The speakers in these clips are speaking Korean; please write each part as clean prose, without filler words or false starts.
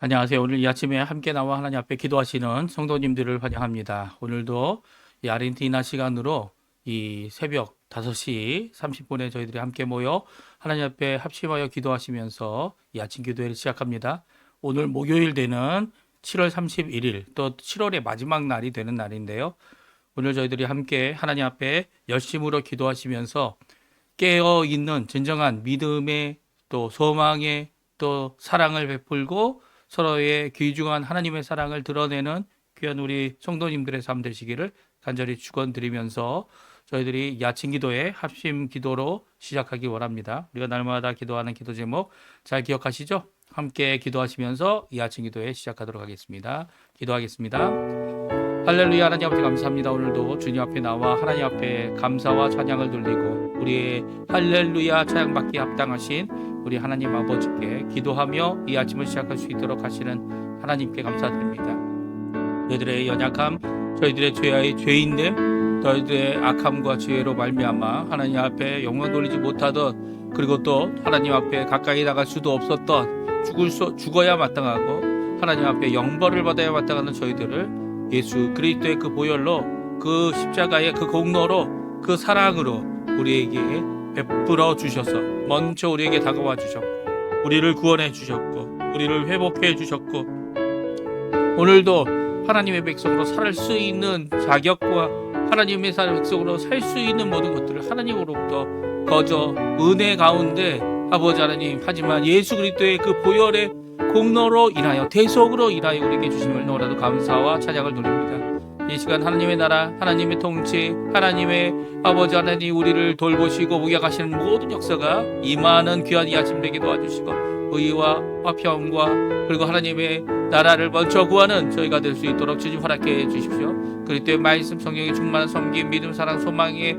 안녕하세요. 오늘 이 아침에 함께 나와 하나님 앞에 기도하시는 성도님들을 환영합니다. 오늘도 이 아르헨티나 시간으로 이 새벽 5시 30분에 저희들이 함께 모여 하나님 앞에 합심하여 기도하시면서 이 아침 기도회를 시작합니다. 오늘 목요일 되는 7월 31일 또 7월의 마지막 날이 되는 날인데요. 오늘 저희들이 함께 하나님 앞에 열심으로 기도하시면서 깨어 있는 진정한 믿음의 또 소망의 또 사랑을 베풀고 서로의 귀중한 하나님의 사랑을 드러내는 귀한 우리 성도님들의 삶 되시기를 간절히 축원드리면서 저희들이 야친 기도의 합심 기도로 시작하기 원합니다. 우리가 날마다 기도하는 기도 제목 잘 기억하시죠? 함께 기도하시면서 이 아침 기도회 시작하도록 하겠습니다. 기도하겠습니다. 할렐루야. 하나님 아버지 감사합니다. 오늘도 주님 앞에 나와 하나님 앞에 감사와 찬양을 돌리고 우리의 할렐루야 찬양받기에 합당하신 우리 하나님 아버지께 기도하며 이 아침을 시작할 수 있도록 하시는 하나님께 감사드립니다. 저희들의 연약함, 저희들의 죄인됨, 저희들의 악함과 죄로 말미암아 하나님 앞에 영광 돌리지 못하던, 그리고 또 하나님 앞에 가까이 나갈 수도 없었던, 죽어야 마땅하고 하나님 앞에 영벌을 받아야 마땅하는 저희들을 예수 그리스도의 그 보혈로, 그 십자가의 그 공로로, 그 사랑으로 우리에게 베풀어 주셔서 먼저 우리에게 다가와 주셨고, 우리를 구원해 주셨고, 우리를 회복해 주셨고, 오늘도 하나님의 백성으로 살 수 있는 자격과 하나님의 백성으로 살 수 있는 모든 것들을 하나님으로부터 거저 은혜 가운데 아버지 하나님, 하지만 예수 그리스도의 그 보혈의 공로로 인하여, 대속으로 인하여 우리에게 주심을 너무나도 감사와 찬양을 돌립니다. 이 시간 하나님의 나라, 하나님의 통치, 하나님의 아버지 하나님 우리를 돌보시고 목약하시는 모든 역사가 임하는 귀한 이 아침 되게 도와주시고, 의와 화평과 그리고 하나님의 나라를 먼저 구하는 저희가 될 수 있도록 주님 허락해 주십시오. 그리스도의 말씀, 성령의 충만한 섬김, 믿음, 사랑, 소망에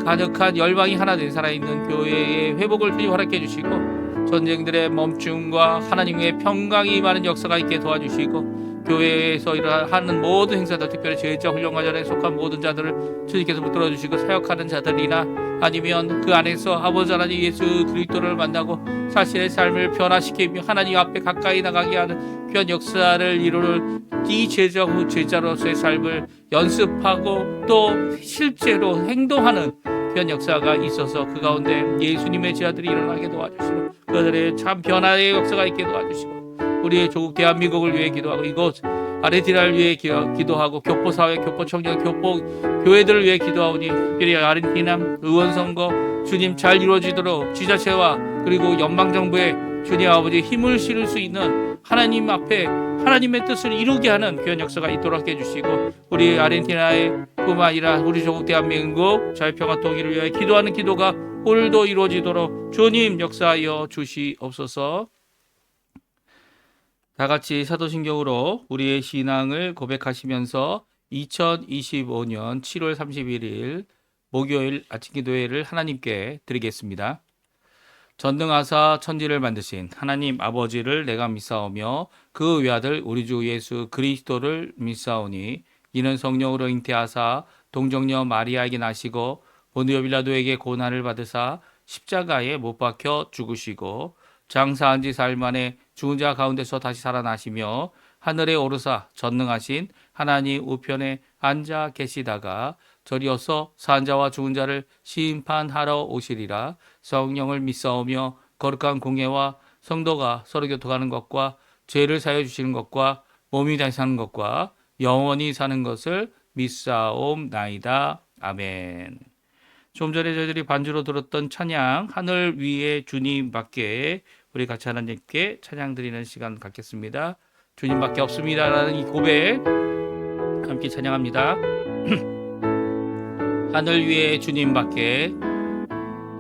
가득한 열방이 하나 된 살아있는 교회의 회복을 주님 허락해 주시고, 전쟁들의 멈춤과 하나님의 평강이 임하는 역사가 있게 도와주시고, 교회에서 일하는 모든 행사들, 특별히 제자 훈련과정에 속한 모든 자들을 주님께서 붙들어 주시고, 사역하는 자들이나 아니면 그 안에서 아버지 하나님 예수 그리스도를 만나고 자신의 삶을 변화시키며 하나님 앞에 가까이 나가게 하는 귀한 역사를 이루는 이 제자로서의 삶을 연습하고 또 실제로 행동하는 귀한 역사가 있어서 그 가운데 예수님의 제자들이 일어나게 도와주시고, 그들의 참 변화의 역사가 있게 도와주시고, 우리의 조국 대한민국을 위해 기도하고 이곳 아르헨티나를 위해 기도하고 교포사회, 교포청년, 교회들을 위해 기도하오니, 특별히 아르헨티나 의원선거 주님 잘 이루어지도록 지자체와 그리고 연방정부에 주님 아버지 힘을 실을 수 있는 하나님 앞에 하나님의 뜻을 이루게 하는 귀한 역사가 있도록 해주시고, 우리 아르헨티나의 뿐만 아니라 우리 조국 대한민국 자유평화 통일을 위해 기도하는 기도가 오늘도 이루어지도록 주님 역사하여 주시옵소서. 다같이 사도신경으로 우리의 신앙을 고백하시면서 2025년 7월 31일 목요일 아침 기도회를 하나님께 드리겠습니다. 전능하사 천지를 만드신 하나님 아버지를 내가 믿사오며 그 외아들 우리 주 예수 그리스도를 믿사오니, 이는 성령으로 잉태하사 동정녀 마리아에게 나시고 본디오 빌라도에게 고난을 받으사 십자가에 못 박혀 죽으시고 장사한 지 사흘 만에 죽은 자 가운데서 다시 살아나시며 하늘에 오르사 전능하신 하나님 우편에 앉아 계시다가 저리어서 산 자와 죽은 자를 심판하러 오시리라. 성령을 믿사오며 거룩한 공예와 성도가 서로 교통하는 것과 죄를 사여 주시는 것과 몸이 다시 사는 것과 영원히 사는 것을 믿사옵나이다. 아멘. 좀 전에 저희들이 반주로 들었던 찬양, 하늘 위에 주님밖에, 우리 같이 하나님께 찬양 드리는 시간 갖겠습니다. 주님밖에 없습니다라는 이 고백 함께 찬양합니다. 하늘 위에 주님밖에,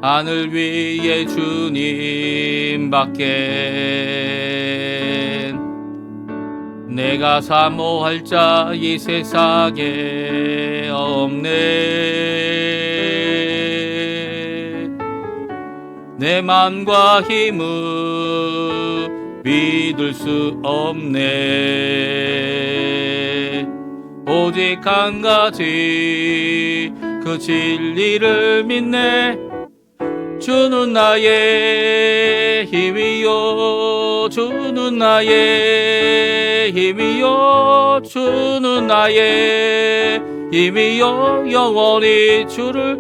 하늘 위에 주님밖에, 내가 사모할 자 이 세상에 없네. 내 맘과 힘은 믿을 수 없네. 오직 한 가지 그 진리를 믿네. 주는 나의 힘이여 주는 나의 힘이여 주는 나의 힘이여 영원히 주를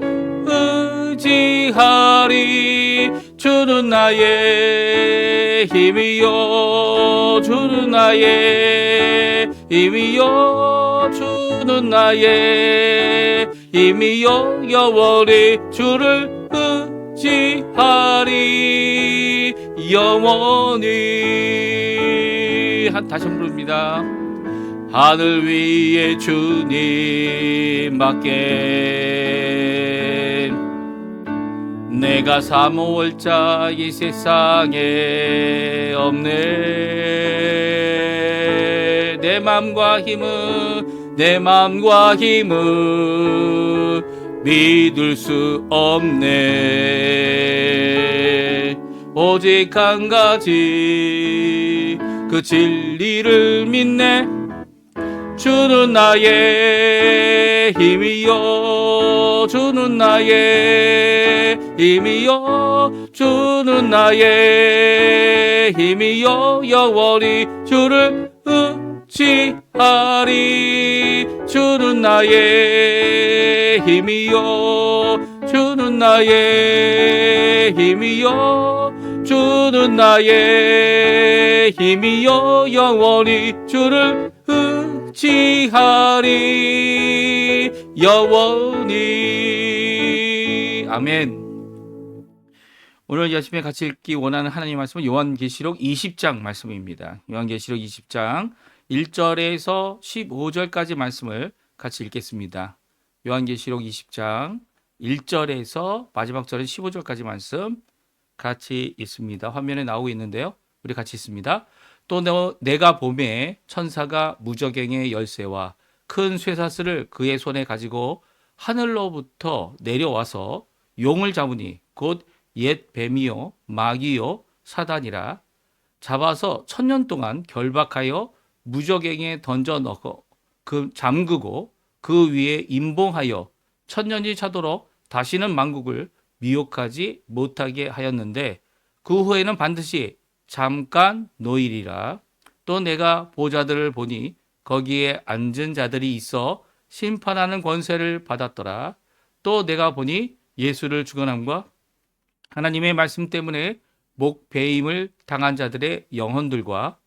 의지하리 주는 나의 힘이여 주는 나의 힘이여 주는 나의 힘이여 영원히 주를 의지하리 영원히 다시 한번 부릅니다. 하늘 위에 주님밖에 내가 사모할 자 이 세상에 없네. 내 맘과 힘은 믿을 수 없네. 오직 한 가지 그 진리를 믿네. 주는 나의 힘이여 주는 나의 힘이여 주는 나의 힘이여 영원히 주를 의지하리 주는 나의 힘이여 주는 나의 힘이여 주는 나의 힘이여 영원히 주를 의지하리 영원히. 아멘. 오늘 이 아침에 같이 읽기 원하는 하나님 말씀은 요한계시록 20장 말씀입니다. 요한계시록 20장 1절에서 15절까지 말씀을 같이 읽겠습니다. 요한계시록 20장 1절에서 마지막 절에 15절까지 말씀 같이 있습니다. 화면에 나오고 있는데요. 우리 같이 있습니다. 또 내가 보매 천사가 무저갱의 열쇠와 큰 쇠사슬을 그의 손에 가지고 하늘로부터 내려와서 용을 잡으니 곧 옛 뱀이요 마귀요 사단이라 잡아서 1000년 동안 결박하여 무저갱에 던져 넣고 잠그고 그 위에 임봉하여 1000년이 차도록 다시는 만국을 미혹하지 못하게 하였는데 그 후에는 반드시 잠깐 노일이라. 또 내가 보좌들을 보니 거기에 앉은 자들이 있어 심판하는 권세를 받았더라. 또 내가 보니 예수를 주관함과 하나님의 말씀 때문에 목배임을 당한 자들의 영혼들과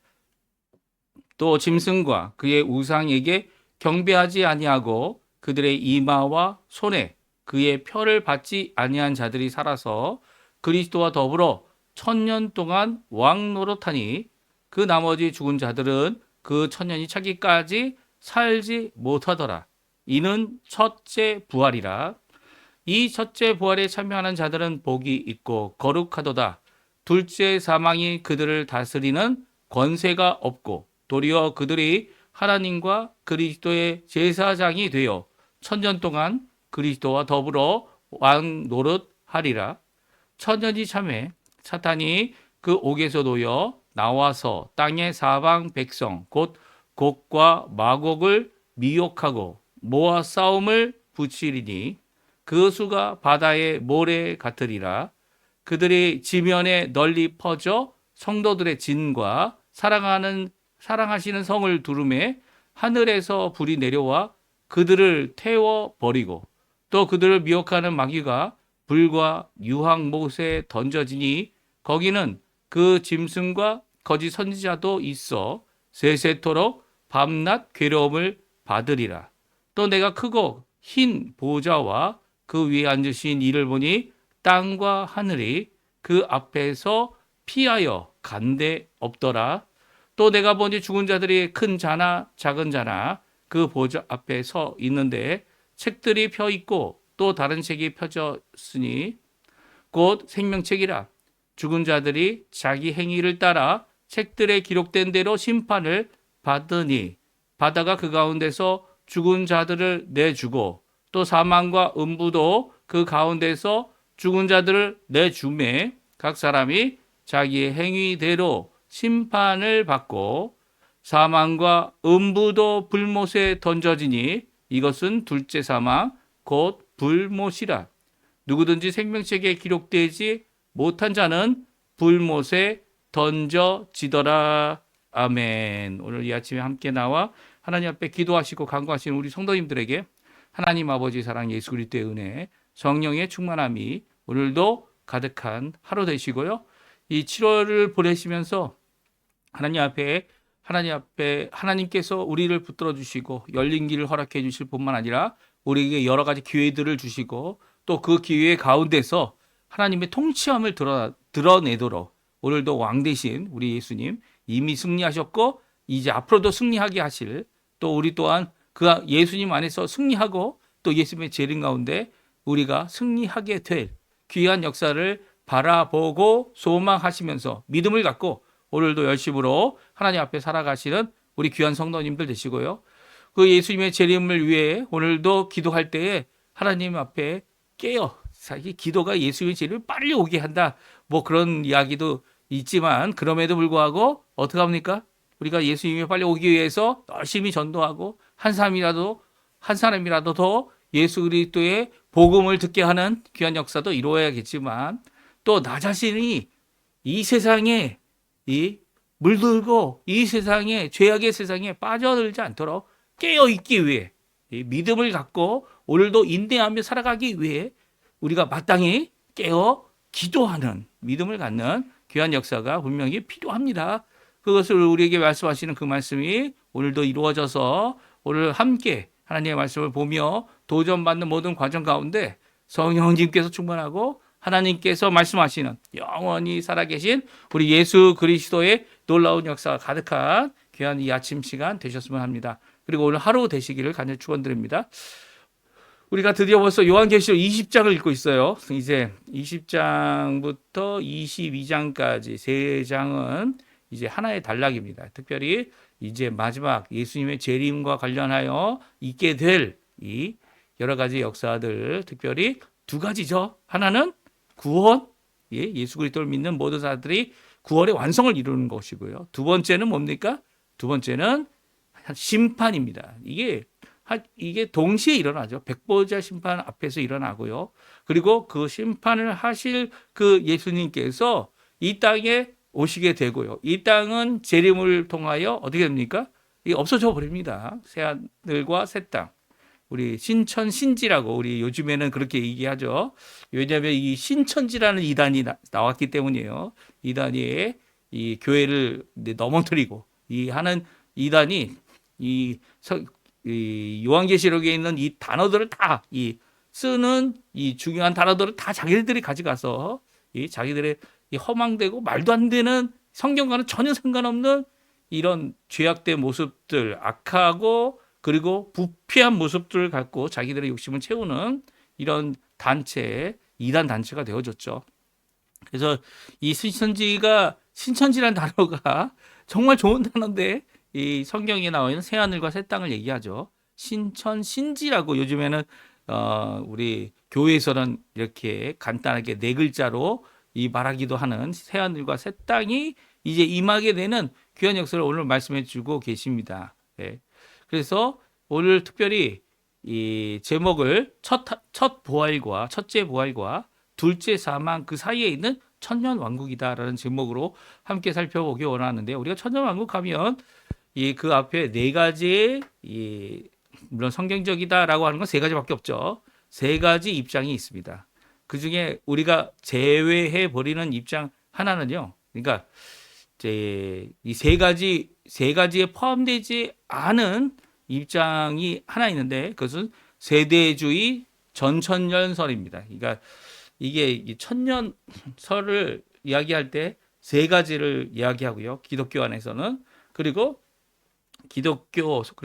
또 짐승과 그의 우상에게 경배하지 아니하고 그들의 이마와 손에 그의 표를 받지 아니한 자들이 살아서 그리스도와 더불어 1000년 동안 왕 노릇하니 그 나머지 죽은 자들은 그 1000년이 차기까지 살지 못하더라. 이는 첫째 부활이라. 이 첫째 부활에 참여하는 자들은 복이 있고 거룩하도다. 둘째 사망이 그들을 다스리는 권세가 없고 도리어 그들이 하나님과 그리스도의 제사장이 되어 1000년 동안 그리스도와 더불어 왕 노릇하리라. 1000년이 참에 사탄이 그 옥에서 놓여 나와서 땅의 사방 백성 곧 곡과 마곡을 미혹하고 모아 싸움을 붙이리니 그 수가 바다의 모래 같으리라. 그들이 지면에 널리 퍼져 성도들의 진과 사랑하시는 성을 두름에 하늘에서 불이 내려와 그들을 태워버리고 또 그들을 미혹하는 마귀가 불과 유황못에 던져지니 거기는 그 짐승과 거짓 선지자도 있어 세세토록 밤낮 괴로움을 받으리라. 또 내가 크고 흰 보좌와 그 위에 앉으신 이를 보니 땅과 하늘이 그 앞에서 피하여 간데 없더라. 또 내가 보니 죽은 자들이 큰 자나 작은 자나 그 보좌 앞에 서 있는데 책들이 펴 있고 또 다른 책이 펴졌으니 곧 생명책이라. 죽은 자들이 자기 행위를 따라 책들에 기록된 대로 심판을 받으니 바다가 그 가운데서 죽은 자들을 내주고 또 사망과 음부도 그 가운데서 죽은 자들을 내주매 각 사람이 자기의 행위대로 심판을 받고 사망과 음부도 불못에 던져지니 이것은 둘째 사망 곧 불못이라. 누구든지 생명책에 기록되지 못한 자는 불못에 던져지더라. 아멘. 오늘 이 아침에 함께 나와 하나님 앞에 기도하시고 간구하시는 우리 성도님들에게 하나님 아버지 사랑, 예수 그리스도의 은혜, 성령의 충만함이 오늘도 가득한 하루 되시고요. 이 7월을 보내시면서 하나님 앞에 하나님께서 우리를 붙들어 주시고 열린 길을 허락해 주실 뿐만 아니라 우리에게 여러 가지 기회들을 주시고 또 그 기회 가운데서 하나님의 통치함을 드러내도록 오늘도 왕 대신 우리 예수님 이미 승리하셨고 이제 앞으로도 승리하게 하실, 또 우리 또한 그 예수님 안에서 승리하고 또 예수님의 재림 가운데 우리가 승리하게 될 귀한 역사를 바라보고 소망하시면서 믿음을 갖고 오늘도 열심으로 하나님 앞에 살아가시는 우리 귀한 성도님들 되시고요. 그 예수님의 재림을 위해 오늘도 기도할 때에 하나님 앞에 깨어, 사실 기도가 예수님의 재림을 빨리 오게 한다, 뭐 그런 이야기도 있지만 그럼에도 불구하고 어떻게 합니까? 우리가 예수님이 빨리 오기 위해서 열심히 전도하고 한 사람이라도 더 예수 그리스도의 복음을 듣게 하는 귀한 역사도 이루어야겠지만 또 나 자신이 이 세상에 물들고 이 세상에 죄악의 세상에 빠져들지 않도록 깨어 있기 위해 믿음을 갖고 오늘도 인내하며 살아가기 위해 우리가 마땅히 깨어 기도하는 믿음을 갖는 귀한 역사가 분명히 필요합니다. 그것을 우리에게 말씀하시는 그 말씀이 오늘도 이루어져서 오늘 함께 하나님의 말씀을 보며 도전받는 모든 과정 가운데 성령님께서 충만하고 하나님께서 말씀하시는 영원히 살아계신 우리 예수 그리스도의 놀라운 역사가 가득한 귀한 이 아침 시간 되셨으면 합니다. 그리고 오늘 하루 되시기를 간절히 축원드립니다. 우리가 드디어 벌써 요한계시록 20장을 읽고 있어요. 이제 20장부터 22장까지 세 장은 이제 하나의 단락입니다. 특별히 이제 마지막 예수님의 재림과 관련하여 있게 될 이 여러 가지 역사들, 특별히 두 가지죠. 하나는 구원, 예수 그리스도를 믿는 모든 사람들이 구원의 완성을 이루는 것이고요. 두 번째는 뭡니까? 두 번째는 심판입니다. 이게 동시에 일어나죠. 백보자 심판 앞에서 일어나고요. 그리고 그 심판을 하실 그 예수님께서 이 땅에 오시게 되고요. 이 땅은 재림을 통하여 어떻게 됩니까? 이게 없어져 버립니다. 새하늘과 새 땅. 우리 신천신지라고 우리 요즘에는 그렇게 얘기하죠. 왜냐하면 이 신천지라는 이단이 나왔기 때문이에요. 이단이 이 교회를 넘어뜨리고 이 하는 이단이 이 요한계시록에 있는 이 단어들을 다 쓰는 이 중요한 단어들을 다 자기들이 가져가서 이 자기들의 이 허망되고 말도 안 되는 성경과는 전혀 상관없는 이런 죄악된 모습들, 악하고 그리고 부패한 모습들을 갖고 자기들의 욕심을 채우는 이런 단체, 이단 단체가 되어졌죠. 그래서 이 신천지라는 단어가 정말 좋은 단어인데 이 성경에 나와 있는 새하늘과 새 땅을 얘기하죠. 신천신지라고 요즘에는 우리 교회에서는 이렇게 간단하게 네 글자로 말하기도 하는 새하늘과 새 땅이 이제 임하게 되는 귀한 역사를 오늘 말씀해 주고 계십니다. 네. 그래서 오늘 특별히 이 제목을 첫째 부활과 둘째 사망 그 사이에 있는 천년 왕국이다라는 제목으로 함께 살펴보기 원하는데, 우리가 천년 왕국 하면 그 앞에 네 가지의 물론 성경적이다라고 하는 건 세 가지밖에 없죠. 세 가지 입장이 있습니다. 그 중에 우리가 제외해 버리는 입장 하나는요. 그러니까 이 세 가지에 포함되지 않은 입장이 하나 있는데 그것은 세대주의 전천년설입니다. 그러니까 이게 천년설을 이야기할 때 세 가지를 이야기하고요. 기독교 안에서는 그리고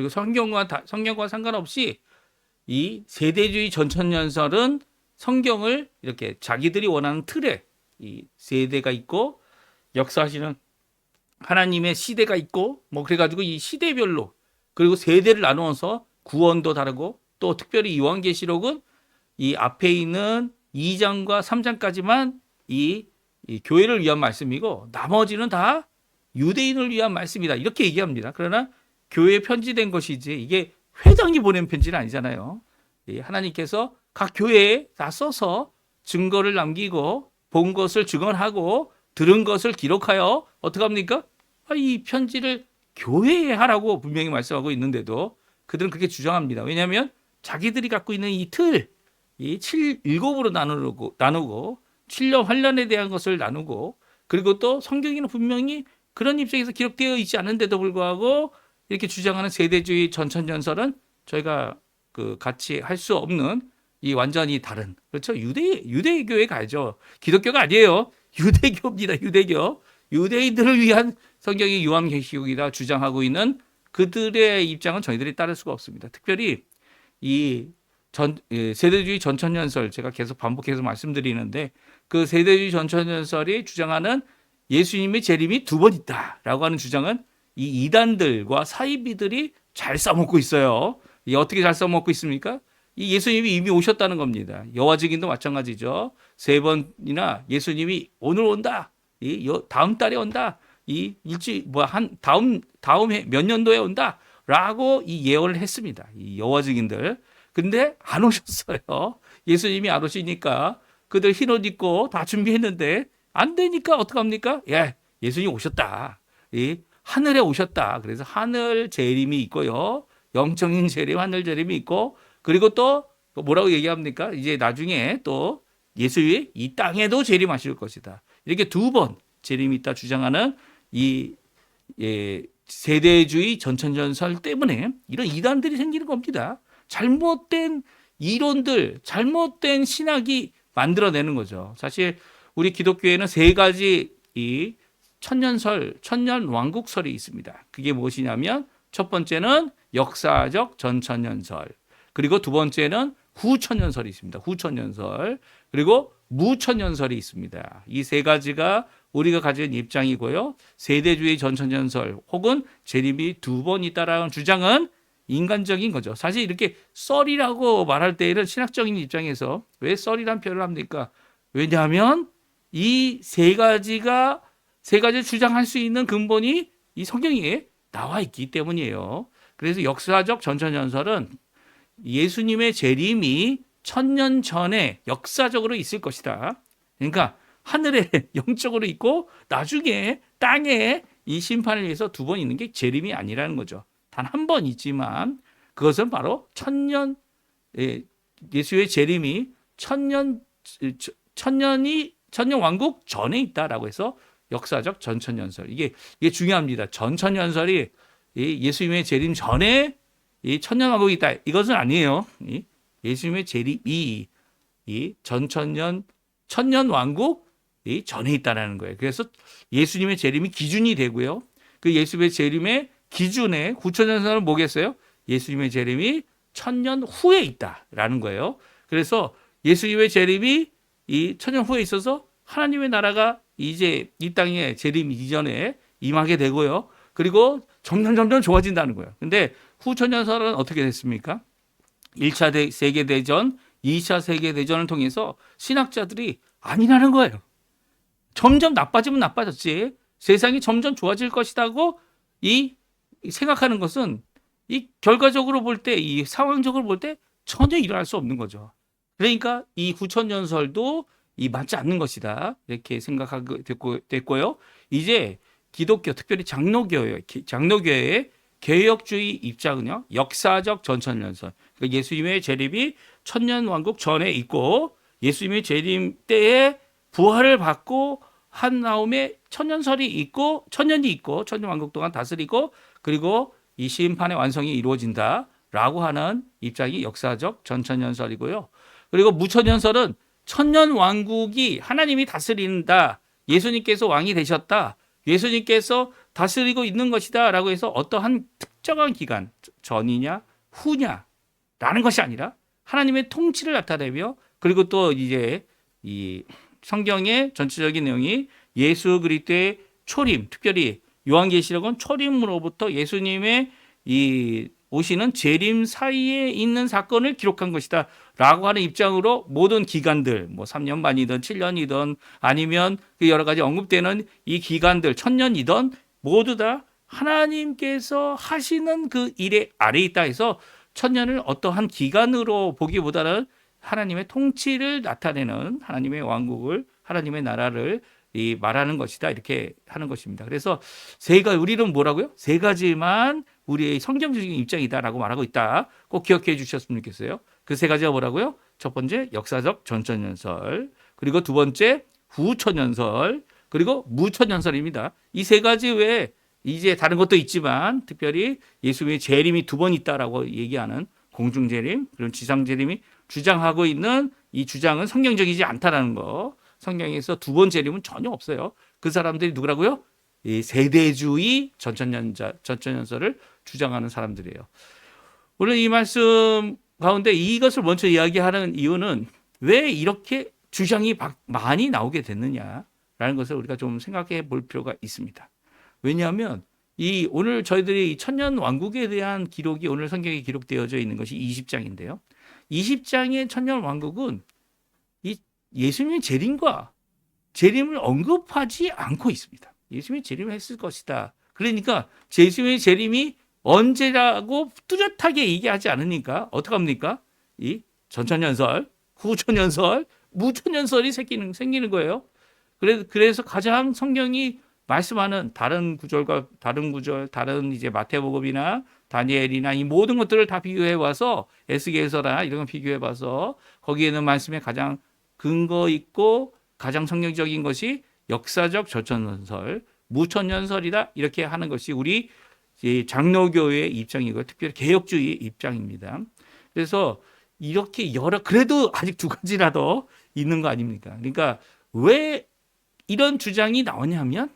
성경과 상관없이 이 세대주의 전천년설은 성경을 이렇게 자기들이 원하는 틀에 이 세대가 있고 역사하시는 하나님의 시대가 있고 뭐 그래가지고 이 시대별로 그리고 세대를 나누어서 구원도 다르고 또 특별히 요한계시록은 이 앞에 있는 2장과 3장까지만 이 교회를 위한 말씀이고 나머지는 다 유대인을 위한 말씀이다 이렇게 얘기합니다. 그러나 교회에 편지된 것이지 이게 회당이 보낸 편지는 아니잖아요. 하나님께서 각 교회에 다 써서 증거를 남기고 본 것을 증언하고 들은 것을 기록하여 어떻게 합니까? 이 편지를 교회에 하라고 분명히 말씀하고 있는데도 그들은 그렇게 주장합니다. 왜냐하면 자기들이 갖고 있는 이 틀, 이 7일곱으로 나누고 7년 환란에 대한 것을 나누고 그리고 또 성경에는 분명히 그런 입장에서 기록되어 있지 않은데도 불구하고 이렇게 주장하는 세대주의 전천전설은 저희가 같이 할 수 없는 이 완전히 다른 그렇죠 유대교에 가야죠. 기독교가 아니에요. 유대교입니다. 유대교. 유대인들을 위한 성경의 요한계시록이다 주장하고 있는 그들의 입장은 저희들이 따를 수가 없습니다. 특별히 이 세대주의 전천전설 제가 계속 반복해서 말씀드리는데 그 세대주의 전천전설이 주장하는 예수님의 재림이 두 번 있다라고 하는 주장은 이 이단들과 사이비들이 잘 써먹고 있어요. 이 어떻게 잘 써먹고 있습니까? 이 예수님이 이미 오셨다는 겁니다. 여호와 증인도 마찬가지죠. 3번이나 예수님이 오늘 온다. 다음 달에 온다. 다음 해 몇 년도에 온다라고 이 예언을 했습니다. 이 여호와 증인들. 근데 안 오셨어요. 예수님이 안 오시니까 그들 흰옷 입고 다 준비했는데 안 되니까 어떡합니까? 예수님 오셨다. 하늘에 오셨다. 그래서 하늘 재림이 있고요. 영적인 재림, 하늘 재림이 있고 그리고 또 뭐라고 얘기합니까? 이제 나중에 또 예수의 이 땅에도 재림하실 것이다. 이렇게 두 번 재림이 있다 주장하는 이 세대주의 전천전설 때문에 이런 이단들이 생기는 겁니다. 잘못된 이론들, 잘못된 신학이 만들어내는 거죠. 사실 우리 기독교에는 3가지 이 천년왕국설이 있습니다. 그게 무엇이냐면 첫 번째는 역사적 전천년설, 그리고 두 번째는 후천년설이 있습니다. 후천년설, 그리고 무천년설이 있습니다. 이 3가지가 우리가 가진 입장이고요. 세대주의 전천년설 혹은 재림이 2번 있다라는 주장은 인간적인 거죠. 사실 이렇게 썰이라고 말할 때에는 신학적인 입장에서 왜 썰이란 표현을 합니까? 왜냐하면 이 3가지를 주장할 수 있는 근본이 이 성경에 나와 있기 때문이에요. 그래서 역사적 전천전설은 예수님의 재림이 1000년 전에 역사적으로 있을 것이다. 그러니까 하늘에 영적으로 있고 나중에 땅에 이 심판을 위해서 2번 있는 게 재림이 아니라는 거죠. 단 한 번 있지만 그것은 바로 1000년 예수의 재림이 1000년 왕국 전에 있다라고 해서 역사적 전천년설. 이게 중요합니다. 전천년설이 예수님의 재림 전에 이 천년왕국이 있다. 이것은 아니에요. 예수님의 재림이 이 천년왕국 전에 있다라는 거예요. 그래서 예수님의 재림이 기준이 되고요. 그 예수님의 재림의 기준에 후천년설은 뭐겠어요? 예수님의 재림이 1000년 후에 있다라는 거예요. 그래서 예수님의 재림이 이 1000년 후에 있어서 하나님의 나라가 이제 이 땅에 재림 이전에 임하게 되고요. 그리고 점점 좋아진다는 거예요. 근데 후천년설은 어떻게 됐습니까? 1차 세계대전, 2차 세계대전을 통해서 신학자들이 아니라는 거예요. 점점 나빠지면 나빠졌지. 세상이 점점 좋아질 것이라고 생각하는 것은 이 결과적으로 볼 때, 이 상황적으로 볼 때 전혀 일어날 수 없는 거죠. 그러니까 이 후천년설도 맞지 않는 것이다. 이렇게 생각하게 됐고요. 이제 기독교, 특별히 장로교회의 개혁주의 입장은요. 역사적 전천년설. 그러니까 예수님의 재림이 천년왕국 전에 있고 예수님의 재림 때에 부활을 받고 한 다음에 천년설이 있고 천년이 있고 천년왕국 동안 다스리고 그리고 이 심판의 완성이 이루어진다라고 하는 입장이 역사적 전천년설이고요. 그리고 무천년설은 천년왕국이 하나님이 다스린다. 예수님께서 왕이 되셨다. 예수님께서 다스리고 있는 것이다 라고 해서 어떠한 특정한 기간 전이냐 후냐라는 것이 아니라 하나님의 통치를 나타내며 그리고 또 이제 이 성경의 전체적인 내용이 예수 그리스도의 초림, 특별히 요한계시록은 초림으로부터 예수님의 이 오시는 재림 사이에 있는 사건을 기록한 것이다 라고 하는 입장으로 모든 기간들 뭐 3년 반이든 7년이든 아니면 그 여러 가지 언급되는 이 기간들 1000년이든 모두 다 하나님께서 하시는 그 일의 아래에 있다 해서 1000년을 어떠한 기간으로 보기보다는 하나님의 통치를 나타내는 하나님의 왕국을 하나님의 나라를 이 말하는 것이다 이렇게 하는 것입니다. 그래서 우리는 뭐라고요? 세 가지만 우리의 성경적인 입장이다라고 말하고 있다. 꼭 기억해 주셨으면 좋겠어요. 그 세 가지가 뭐라고요? 첫 번째 역사적 전천연설, 그리고 두 번째 후천연설, 그리고 무천연설입니다. 이 세 가지 외에 이제 다른 것도 있지만 특별히 예수님의 재림이 두 번 있다라고 얘기하는 공중재림, 그리고 지상재림이 주장하고 있는 이 주장은 성경적이지 않다라는 거. 성경에서 두 번 재림은 전혀 없어요. 그 사람들이 누구라고요? 이 세대주의 전천연설을 주장하는 사람들이에요. 오늘 이 말씀 가운데 이것을 먼저 이야기하는 이유는 왜 이렇게 주장이 많이 나오게 됐느냐라는 것을 우리가 좀 생각해 볼 필요가 있습니다. 왜냐하면 오늘 저희들이 천년 왕국에 대한 기록이 오늘 성경에 기록되어져 있는 것이 20장인데요. 20장의 천년 왕국은 이 예수님의 재림을 언급하지 않고 있습니다. 예수님이 재림을 했을 것이다. 그러니까 예수님의 재림이 언제라고 뚜렷하게 얘기하지 않으니까 어떻게 합니까? 이 전천연설, 후천연설, 무천연설이 생기는 거예요. 그래서 가장 성경이 말씀하는 다른 구절과 다른 구절, 다른 이제 마태복음이나 다니엘이나 이 모든 것들을 다 비교해 와서 에스겔서나 이런 거 비교해 봐서 거기에 있는 말씀에 가장 근거 있고 가장 성경적인 것이 역사적 전천연설, 무천연설이다 이렇게 하는 것이 우리 장로교의 입장이고 특별히 개혁주의 입장입니다. 그래서 이렇게 그래도 아직 두 가지라도 있는 거 아닙니까? 그러니까 왜 이런 주장이 나오냐면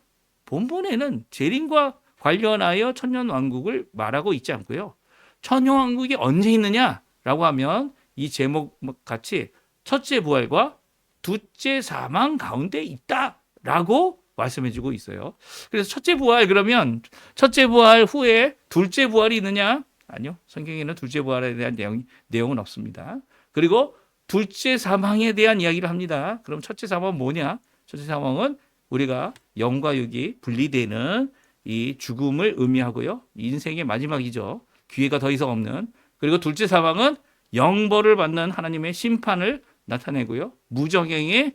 본문에는 재림과 관련하여 천년왕국을 말하고 있지 않고요. 천년왕국이 언제 있느냐라고 하면 이 제목 같이 첫째 부활과 둘째 사망 가운데 있다라고 말씀해주고 있어요. 그래서 첫째 부활 그러면 첫째 부활 후에 둘째 부활이 있느냐? 아니요. 성경에는 둘째 부활에 대한 내용은 없습니다. 그리고 둘째 사망에 대한 이야기를 합니다. 그럼 첫째 사망은 뭐냐? 첫째 사망은 우리가 영과 육이 분리되는 이 죽음을 의미하고요. 인생의 마지막이죠. 기회가 더 이상 없는. 그리고 둘째 사망은 영벌을 받는 하나님의 심판을 나타내고요. 무정행에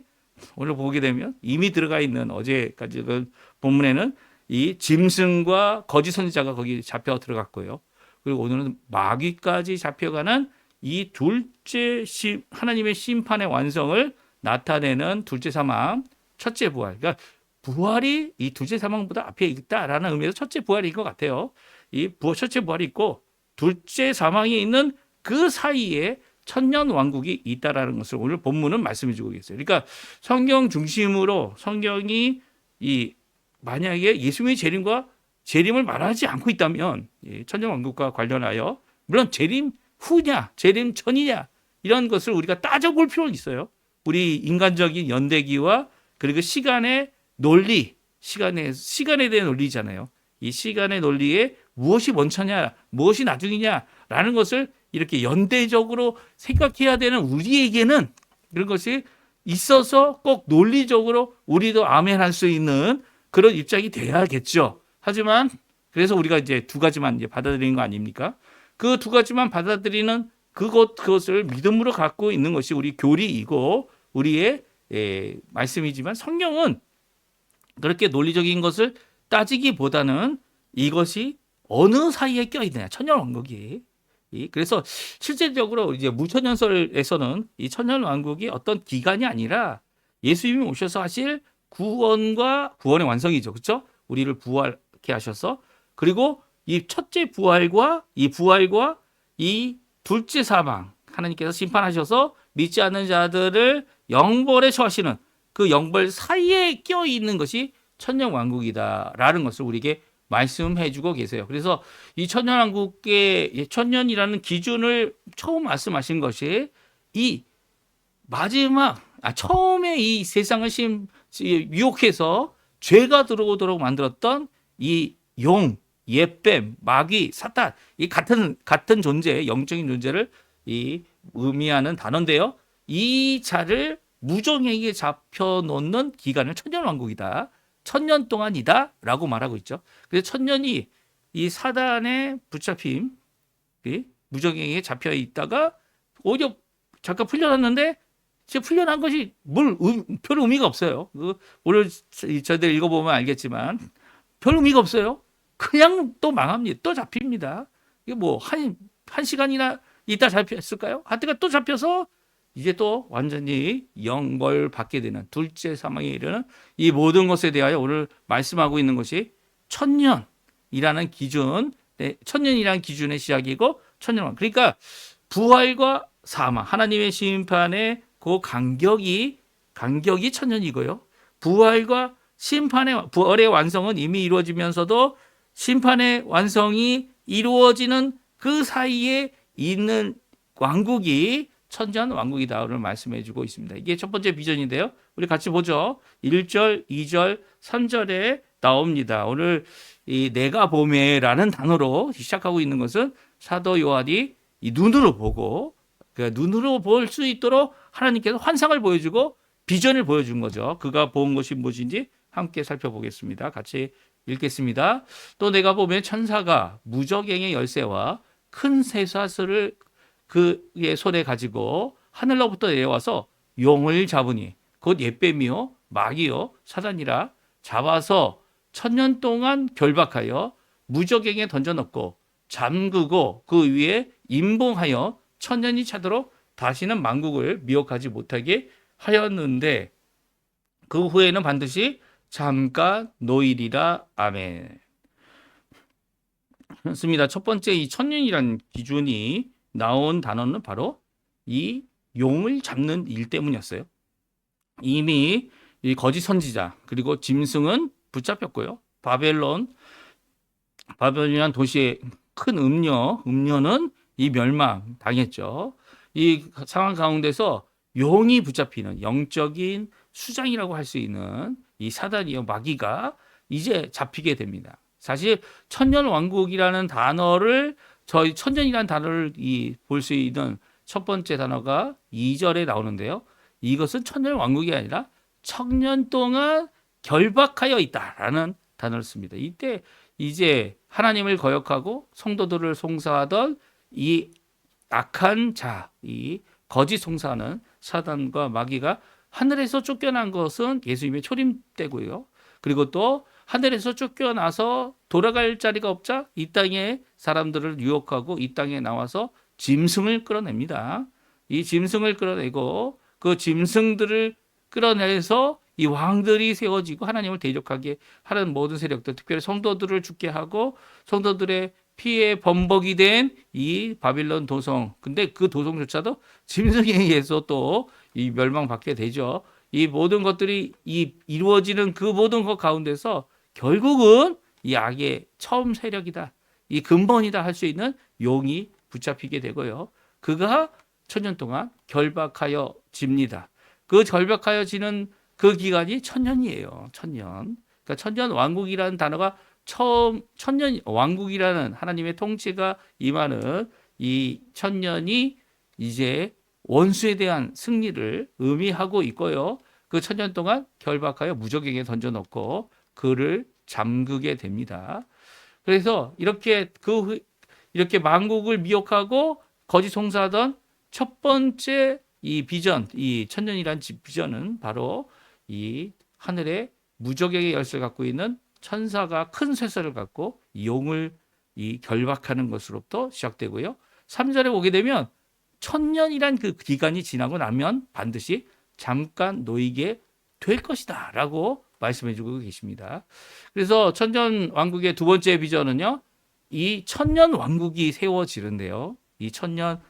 오늘 보게 되면 이미 들어가 있는 어제까지 그 본문에는 이 짐승과 거짓 선지자가 거기 잡혀 들어갔고요. 그리고 오늘은 마귀까지 잡혀가는 이 하나님의 심판의 완성을 나타내는 둘째 사망, 첫째 부활. 그러니까 부활이 이 둘째 사망보다 앞에 있다라는 의미에서 첫째 부활인 것 같아요. 첫째 부활이 있고 둘째 사망이 있는 그 사이에 천년 왕국이 있다라는 것을 오늘 본문은 말씀해 주고 계세요. 그러니까 성경 중심으로 성경이 만약에 예수님의 재림을 말하지 않고 있다면 천년 왕국과 관련하여 물론 재림 후냐, 재림 전이냐 이런 것을 우리가 따져볼 필요는 있어요. 우리 인간적인 연대기와 그리고 시간의 논리, 시간에 대한 논리잖아요. 이 시간의 논리에 무엇이 먼저냐, 무엇이 나중이냐라는 것을 이렇게 연대적으로 생각해야 되는 우리에게는 그런 것이 있어서 꼭 논리적으로 우리도 아멘할 수 있는 그런 입장이 돼야겠죠. 하지만 그래서 우리가 이제 두 가지만 이제 받아들이는 거 아닙니까? 그 두 가지만 받아들이는 그것을 믿음으로 갖고 있는 것이 우리 교리이고 우리의 말씀이지만 성경은 그렇게 논리적인 것을 따지기보다는 이것이 어느 사이에 껴있느냐 천년왕국이 그래서 실제적으로 이제 무천연설에서는 이 천년왕국이 어떤 기간이 아니라 예수님이 오셔서 하실 구원의 완성이죠. 그렇죠? 우리를 부활케 하셔서 그리고 이 첫째 부활과 이 둘째 사망 하나님께서 심판하셔서 믿지 않는 자들을 영벌에 처하시는 그 영벌 사이에 껴 있는 것이 천년왕국이다라는 것을 우리에게 말씀해 주고 계세요. 그래서 이 천년왕국의 천년이라는 기준을 처음 말씀하신 것이 이 처음에 이 세상을 유혹해서 죄가 들어오도록 만들었던 이 옛뱀, 마귀, 사탄 이 같은 존재, 영적인 존재를 의미하는 단어인데요. 이 자를 무정행에 잡혀놓는 기간을 천년왕국이다. 1000년 동안이다라고 말하고 있죠. 그래서 1000년이 이 사단의 붙잡힘, 무정행에 잡혀 있다가 오히려 잠깐 풀려났는데 지금 풀려난 것이 별 의미가 없어요. 오늘 저희들 읽어보면 알겠지만 별 의미가 없어요. 그냥 또 망합니다. 또 잡힙니다. 이게 뭐 한 시간이나 있다 잡혔을까요? 하여튼 또 잡혀서 이제 또 완전히 영벌 받게 되는 둘째 사망에 이르는 이 모든 것에 대하여 오늘 말씀하고 있는 것이 천년이라는 기준, 천년이라는 기준의 시작이고 천년왕. 그러니까 부활과 사망, 하나님의 심판의 그 간격이 천년이고요. 부활과 부활의 완성은 이미 이루어지면서도 심판의 완성이 이루어지는 그 사이에 있는 왕국이 천년 왕국이다. 오늘 말씀해 주고 있습니다. 이게 첫 번째 비전인데요. 우리 같이 보죠. 1절, 2절, 3절에 나옵니다. 오늘 이 내가 보매라는 단어로 시작하고 있는 것은 사도 요한이 이 눈으로 보고 눈으로 볼 수 있도록 하나님께서 환상을 보여주고 비전을 보여준 거죠. 그가 본 것이 무엇인지 함께 살펴보겠습니다. 같이 읽겠습니다. 또 내가 보면 천사가 무저갱의 열쇠와 큰 쇠사슬을 그의 손에 가지고 하늘로부터 내려와서 용을 잡으니 곧 옛뱀이요 마귀요 사단이라 잡아서 천년 동안 결박하여 무저갱에 던져넣고 잠그고 그 위에 임봉하여 천년이 차도록 다시는 만국을 미혹하지 못하게 하였는데 그 후에는 반드시 잠깐 노일이라. 아멘. 그렇습니다. 첫 번째 이 천년이라는 기준이 나온 단어는 바로 이 용을 잡는 일 때문이었어요. 이미 이 거짓 선지자 그리고 짐승은 붙잡혔고요. 바벨론이라는 도시의 큰 음녀는 이 멸망 당했죠. 이 상황 가운데서 용이 붙잡히는 영적인 수장이라고 할 수 있는 이 사단이요 마귀가 이제 잡히게 됩니다. 사실 천년 왕국이라는 단어를 저희 천년이라는 단어를 볼 수 있는 첫 번째 단어가 2절에 나오는데요. 이것은 천년 왕국이 아니라 천년 동안 결박하여 있다라는 단어를 씁니다. 이때 이제 하나님을 거역하고 성도들을 송사하던 이 악한 자, 이 거짓 송사하는 사단과 마귀가 하늘에서 쫓겨난 것은 예수님의 초림 때고요. 그리고 또 하늘에서 쫓겨나서 돌아갈 자리가 없자 이 땅에 사람들을 유혹하고 이 땅에 나와서 짐승을 끌어냅니다. 이 짐승을 끌어내고 그 짐승들을 끌어내서 이 왕들이 세워지고 하나님을 대적하게 하는 모든 세력들, 특별히 성도들을 죽게 하고 성도들의 피의 범벅이 된 이 바빌론 도성. 근데 그 도성조차도 짐승에 의해서 또 이 멸망받게 되죠. 이 모든 것들이 이루어지는 그 모든 것 가운데서 결국은 이 악의 처음 세력이다, 이 근본이다 할 수 있는 용이 붙잡히게 되고요. 그가 천년 동안 결박하여 집니다. 그 결박하여 지는 그 기간이 천년이에요. 천년. 그러니까 천년 왕국이라는 단어가 처음 천년 왕국이라는 하나님의 통치가 임하는 이 천년이 이제 원수에 대한 승리를 의미하고 있고요. 그 천년 동안 결박하여 무저갱에 던져놓고 그를 잠그게 됩니다. 그래서 이렇게 만국을 미혹하고 거짓 송사하던 첫 번째 이 비전, 이 천년이란 비전은 바로 이 하늘에 무저갱의 열쇠를 갖고 있는 천사가 큰 쇠사를 갖고 용을 결박하는 것으로부터 시작되고요. 3절에 보게 되면 천년이란 그 기간이 지나고 나면 반드시 잠깐 놓이게 될 것이다 라고 말씀해 주고 계십니다. 그래서 천년 왕국의 두 번째 비전은요, 이 천년 왕국이 세워지는데요. 이 천년,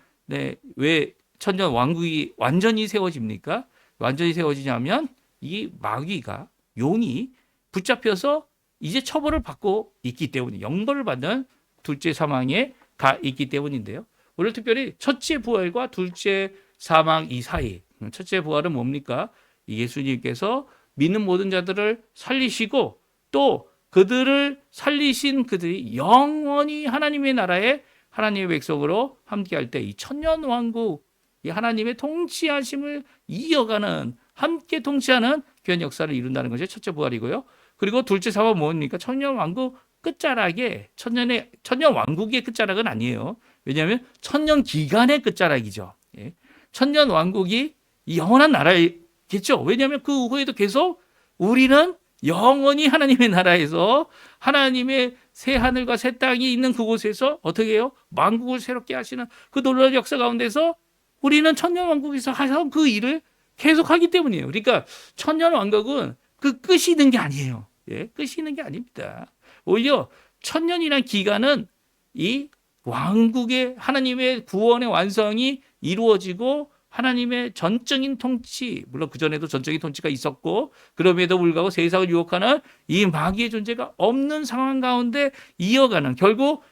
왜 천년 왕국이 완전히 세워집니까? 완전히 세워지냐면 이 마귀가, 용이 붙잡혀서 이제 처벌을 받고 있기 때문에, 영벌을 받는 둘째 사망에 가 있기 때문인데요. 오늘 특별히 첫째 부활과 둘째 사망 이 사이, 첫째 부활은 뭡니까? 예수님께서 믿는 모든 자들을 살리시고 또 그들을 살리신 그들이 영원히 하나님의 나라에 하나님의 백성으로 함께할 때 이 천년 왕국, 이 하나님의 통치하심을 이어가는, 함께 통치하는 귀한 역사를 이룬다는 것이 첫째 부활이고요. 그리고 둘째 사망은 뭡니까? 천년 왕국 끝자락에, 천년 왕국의 끝자락은 아니에요. 왜냐하면 천년 기간의 끝자락이죠. 예. 천년 왕국이 이 영원한 나라겠죠. 왜냐하면 그 후에도 계속 우리는 영원히 하나님의 나라에서 하나님의 새 하늘과 새 땅이 있는 그곳에서 어떻게 해요? 만국을 새롭게 하시는 그 놀라운 역사 가운데서 우리는 천년 왕국에서 하던 그 일을 계속하기 때문이에요. 그러니까 천년 왕국은 그 끝이 있는 게 아니에요. 예, 끝이 있는 게 아닙니다. 오히려 천년이라는 기간은 이 왕국의 하나님의 구원의 완성이 이루어지고 하나님의 전적인 통치, 물론 그전에도 전적인 통치가 있었고 그럼에도 불구하고 세상을 유혹하는 이 마귀의 존재가 없는 상황 가운데 이어가는, 결국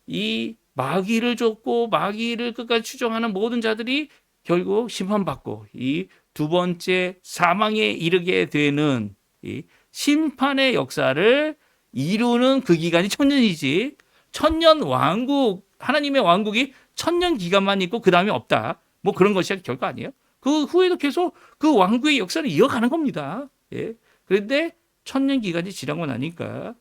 이 마귀를 쫓고 마귀를 끝까지 추종하는 모든 자들이 결국 심판받고 이 두 번째 사망에 이르게 되는 이 심판의 역사를 이루는 그 기간이 천년이지, 천년 왕국, 하나님의 왕국이 천년 기간만 있고 그 다음에 없다, 뭐 그런 것이 결코 아니에요. 그 후에도 계속 그 왕국의 역사를 이어가는 겁니다. 예. 그런데 천년 기간이 지나고 나니까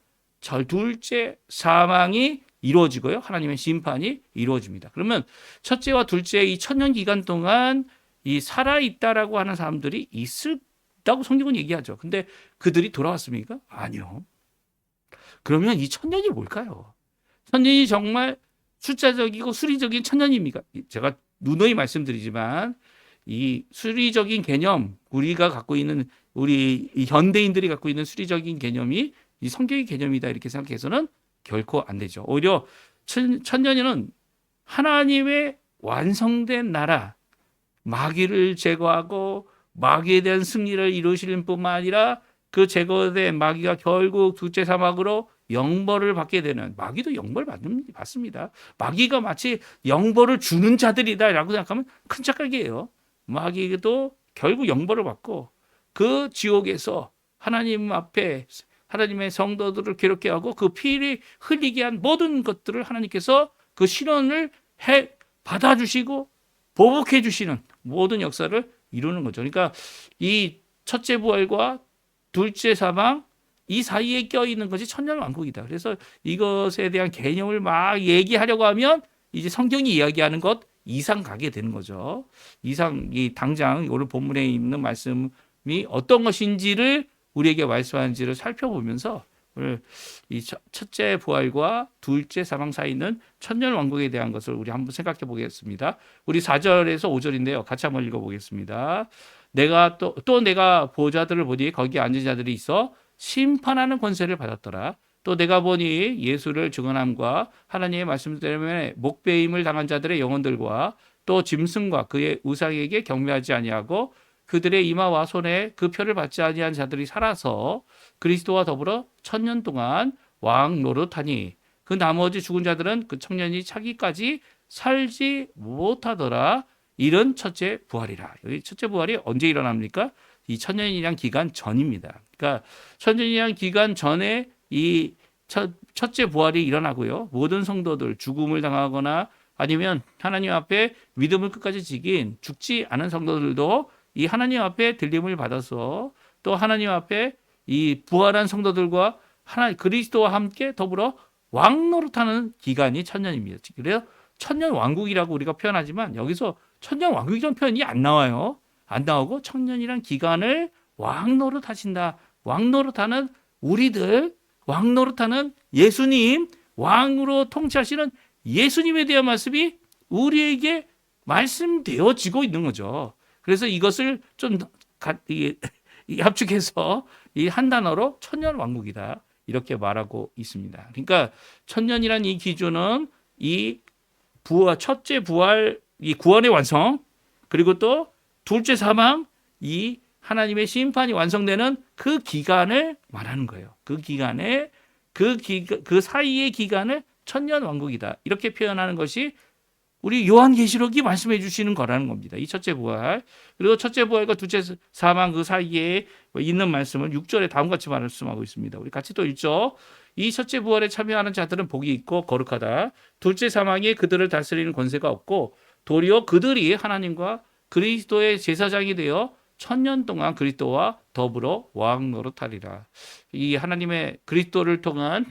둘째 사망이 이루어지고요, 하나님의 심판이 이루어집니다. 그러면 첫째와 둘째 이 천년 기간 동안 이 살아 있다라고 하는 사람들이 있다고 성경은 얘기하죠. 근데 그들이 돌아왔습니까? 아니요. 그러면 이 천년이 뭘까요? 천년이 정말 숫자적이고 수리적인 천년입니까? 제가 누누이 말씀드리지만 이 수리적인 개념, 우리가 갖고 있는, 우리 이 현대인들이 갖고 있는 수리적인 개념이 이 성경의 개념이다 이렇게 생각해서는 결코 안 되죠. 오히려 천년에는 하나님의 완성된 나라, 마귀를 제거하고 마귀에 대한 승리를 이루시는 뿐만 아니라 그 제거된 마귀가 결국 둘째 사막으로 영벌을 받게 되는, 마귀도 영벌 받습니다. 마귀가 마치 영벌을 주는 자들이다라고 생각하면 큰 착각이에요. 마귀도 결국 영벌을 받고 그 지옥에서 하나님 앞에 하나님의 성도들을 괴롭게 하고 그 피를 흘리게 한 모든 것들을 하나님께서 그 실현을 받아주시고 보복해 주시는 모든 역사를 이루는 거죠. 그러니까 이 첫째 부활과 둘째 사망 이 사이에 껴있는 것이 천년 왕국이다. 그래서 이것에 대한 개념을 막 얘기하려고 하면 이제 성경이 이야기하는 것 이상 가게 되는 거죠. 이상, 이 당장 오늘 본문에 있는 말씀이 어떤 것인지를 우리에게 말씀하는지를 살펴보면서 오늘 이 첫째 부활과 둘째 사망 사이에 있는 천년 왕국에 대한 것을 우리 한번 생각해 보겠습니다. 우리 4절에서 5절인데요. 같이 한번 읽어보겠습니다. 내가 또 내가 보좌들을 보니 거기 앉은 자들이 있어 심판하는 권세를 받았더라. 또 내가 보니 예수를 증언함과 하나님의 말씀 때문에 목배임을 당한 자들의 영혼들과 또 짐승과 그의 우상에게 경배하지 아니하고 그들의 이마와 손에 그 표를 받지 아니한 자들이 살아서 그리스도와 더불어 천년 동안 왕 노릇하니 그 나머지 죽은 자들은 그 청년이 차기까지 살지 못하더라. 이런 첫째 부활이라. 여기 첫째 부활이 언제 일어납니까? 이 천년이란 기간 전입니다. 그러니까 천년이란 기간 전에 이 첫째 부활이 일어나고요. 모든 성도들 죽음을 당하거나 아니면 하나님 앞에 믿음을 끝까지 지킨 죽지 않은 성도들도 이 하나님 앞에 들림을 받아서 또 하나님 앞에 이 부활한 성도들과 그리스도와 함께 더불어 왕 노릇하는 기간이 천년입니다. 그래서 천년 왕국이라고 우리가 표현하지만 여기서 천년 왕국이라는 표현이 안 나와요. 안 나오고 천년이란 기간을 왕 노릇하신다. 왕 노릇하는 우리들, 왕 노릇하는 예수님, 왕으로 통치하시는 예수님에 대한 말씀이 우리에게 말씀되어지고 있는 거죠. 그래서 이것을 좀 합축해서 이 한 단어로 천년 왕국이다 이렇게 말하고 있습니다. 그러니까 천년이란 이 기준은 이 첫째 부활, 이 구원의 완성, 그리고 또 둘째 사망, 이 하나님의 심판이 완성되는 그 기간을 말하는 거예요. 그 기간에 그 사이의 기간을 천년 왕국이다 이렇게 표현하는 것이 우리 요한계시록이 말씀해 주시는 거라는 겁니다. 이 첫째 부활, 그리고 첫째 부활과 둘째 사망 그 사이에 있는 말씀을 6절에 다음과 같이 말씀하고 있습니다. 우리 같이 또 읽죠. 이 첫째 부활에 참여하는 자들은 복이 있고 거룩하다. 둘째 사망이 그들을 다스리는 권세가 없고 도리어 그들이 하나님과 그리스도의 제사장이 되어 천년 동안 그리스도와 더불어 왕 노릇하리라. 이 하나님의 그리스도를 통한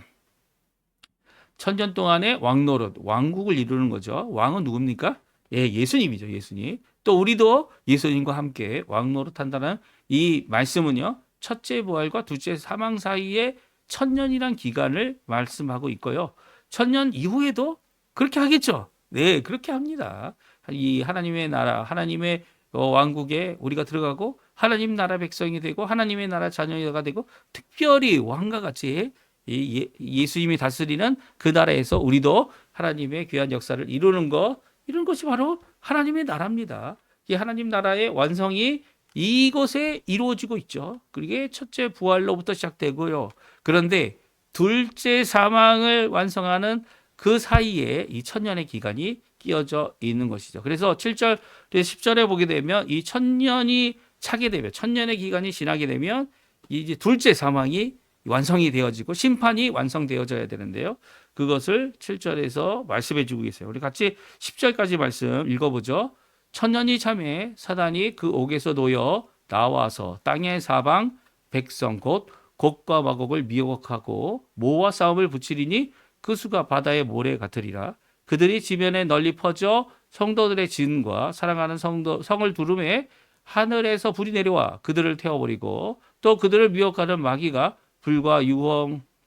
천년 동안의 왕노릇, 왕국을 이루는 거죠. 왕은 누굽니까? 예, 예수님이죠. 예수님. 또 우리도 예수님과 함께 왕노릇한다는 이 말씀은요. 첫째 부활과 둘째 사망 사이에 천년이란 기간을 말씀하고 있고요. 천년 이후에도 그렇게 하겠죠. 네, 그렇게 합니다. 이 하나님의 나라, 하나님의 왕국에 우리가 들어가고 하나님 나라 백성이 되고 하나님의 나라 자녀가 되고 특별히 왕과 같이 예수님이 다스리는 그 나라에서 우리도 하나님의 귀한 역사를 이루는 것, 이런 것이 바로 하나님의 나라입니다. 이 하나님 나라의 완성이 이곳에 이루어지고 있죠. 그게 첫째 부활로부터 시작되고요. 그런데 둘째 사망을 완성하는 그 사이에 이 천년의 기간이 끼어져 있는 것이죠. 그래서 7절, 10절에 보게 되면 이 천년이 차게 되면, 천년의 기간이 지나게 되면 이제 둘째 사망이 완성이 되어지고 심판이 완성되어져야 되는데요. 그것을 7절에서 말씀해 주고 계세요. 우리 같이 10절까지 말씀 읽어보죠. 천년이 참에 사단이 그 옥에서 놓여 나와서 땅의 사방 백성 곧 곡과 마곡을 미혹하고 모와 싸움을 붙이리니 그 수가 바다의 모래 같으리라. 그들이 지면에 널리 퍼져 성도들의 진과 사랑하는 성을 두름에 하늘에서 불이 내려와 그들을 태워버리고 또 그들을 미혹하는 마귀가 불과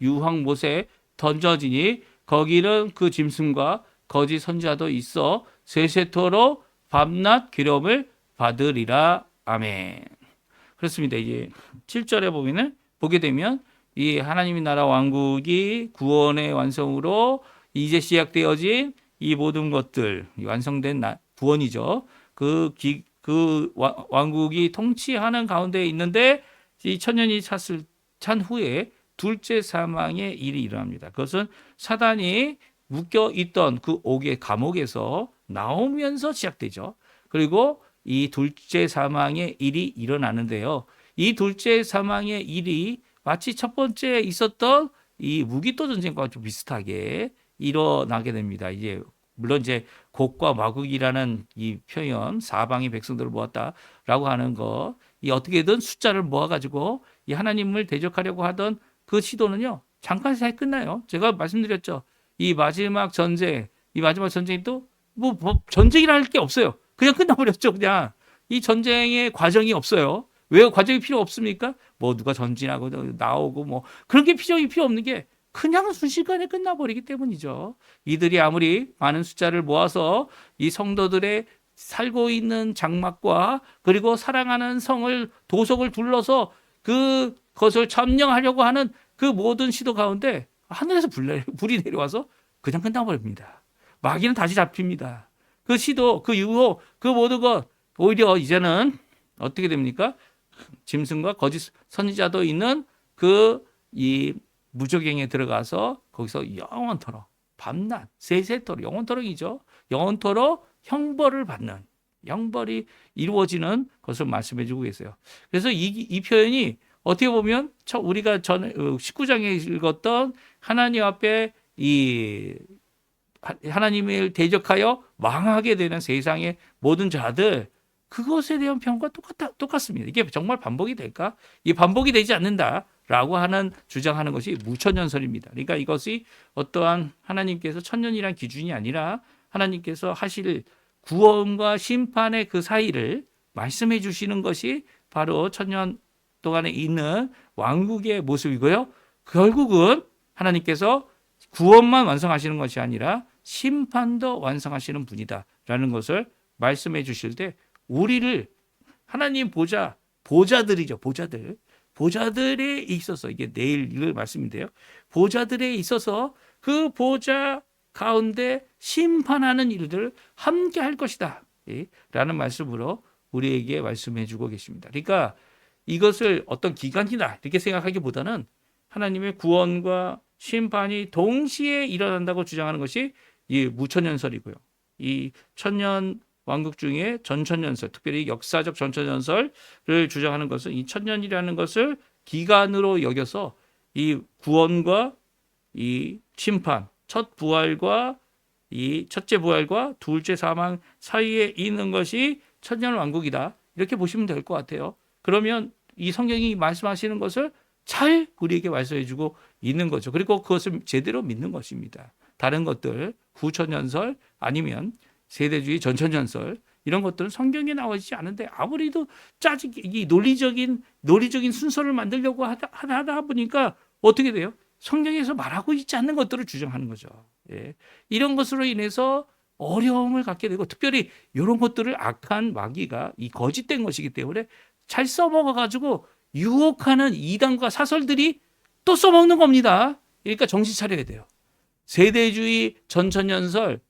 유황못에 던져지니 거기는 그 짐승과 거짓 선지자도 있어 세세토록 밤낮 괴로움을 받으리라. 아멘. 그렇습니다. 이제 7절에 보게 되면 이 하나님의 나라 왕국이 구원의 완성으로 이제 시작되어진 이 모든 것들, 완성된 구원이죠. 그 왕국이 통치하는 가운데 있는데 이 천년이 찬 후에 둘째 사망의 일이 일어납니다. 그것은 사단이 묶여 있던 그 옥의 감옥에서 나오면서 시작되죠. 그리고 이 둘째 사망의 일이 일어나는데요. 이 둘째 사망의 일이 마치 첫 번째 있었던 이 무기토 전쟁과 좀 비슷하게 일어나게 됩니다. 이제 물론 이제 곡과 마곡이라는 이 표현, 사방의 백성들을 모았다라고 하는 거, 이 어떻게든 숫자를 모아가지고 이 하나님을 대적하려고 하던 그 시도는요 잠깐 사이 끝나요. 제가 말씀드렸죠. 이 마지막 전쟁이 또 뭐 전쟁이라 할 게 없어요. 그냥 끝나버렸죠. 그냥 이 전쟁의 과정이 없어요. 왜 과정이 필요 없습니까? 뭐 누가 전진하고 나오고 뭐 그런 게 필요 없는 게 그냥 순식간에 끝나버리기 때문이죠. 이들이 아무리 많은 숫자를 모아서 이 성도들의 살고 있는 장막과 그리고 사랑하는 성을 도석을 둘러서 그것을 점령하려고 하는 그 모든 시도 가운데 하늘에서 불이 내려와서 그냥 끝나버립니다. 마귀는 다시 잡힙니다. 그 시도, 그 유혹, 그 모든 것 오히려 이제는 어떻게 됩니까? 짐승과 거짓 선지자도 있는 이 무저갱에 들어가서 거기서 영원토록 밤낮 세세토록 영원토록이죠. 영원토록 형벌을 받는 형벌이 이루어지는 것을 말씀해 주고 계세요. 그래서 이 표현이 어떻게 보면 우리가 전에 19장에 읽었던 하나님 앞에 이 하나님을 대적하여 망하게 되는 세상의 모든 자들 그것에 대한 평가 똑같습니다. 이게 정말 반복이 될까? 이 반복이 되지 않는다라고 하는 주장하는 것이 무천년설입니다. 그러니까 이것이 어떠한 하나님께서 천년이란 기준이 아니라 하나님께서 하실 구원과 심판의 그 사이를 말씀해 주시는 것이 바로 천년 동안에 있는 왕국의 모습이고요. 결국은 하나님께서 구원만 완성하시는 것이 아니라 심판도 완성하시는 분이다라는 것을 말씀해 주실 때 우리를 하나님 보좌들이죠. 보좌들에 있어서 이게 내일 읽을 말씀인데요. 보좌들에 있어서 그 보좌 가운데 심판하는 일들을 함께 할 것이다. 라는 말씀으로 우리에게 말씀해 주고 계십니다. 그러니까 이것을 어떤 기간이다 이렇게 생각하기보다는 하나님의 구원과 심판이 동시에 일어난다고 주장하는 것이 이 무천년설이고요. 이 천년 왕국 중에 전천년설, 특별히 역사적 전천년설을 주장하는 것은 이 천년이라는 것을 기간으로 여겨서 이 구원과 이 심판, 첫째 부활과 둘째 사망 사이에 있는 것이 천년 왕국이다. 이렇게 보시면 될 것 같아요. 그러면 이 성경이 말씀하시는 것을 잘 우리에게 말씀해주고 있는 거죠. 그리고 그것을 제대로 믿는 것입니다. 다른 것들, 구천년설 아니면 세대주의 전천년설 이런 것들은 성경에 나와 있지 않은데 아무리도 이 논리적인 순서를 만들려고 하다 보니까 어떻게 돼요? 성경에서 말하고 있지 않는 것들을 주장하는 거죠. 예. 이런 것으로 인해서 어려움을 갖게 되고 특별히 이런 것들을 악한 마귀가 이 거짓된 것이기 때문에 잘 써먹어 가지고 유혹하는 이단과 사설들이 또 써먹는 겁니다. 그러니까 정신 차려야 돼요. 세대주의 전천연설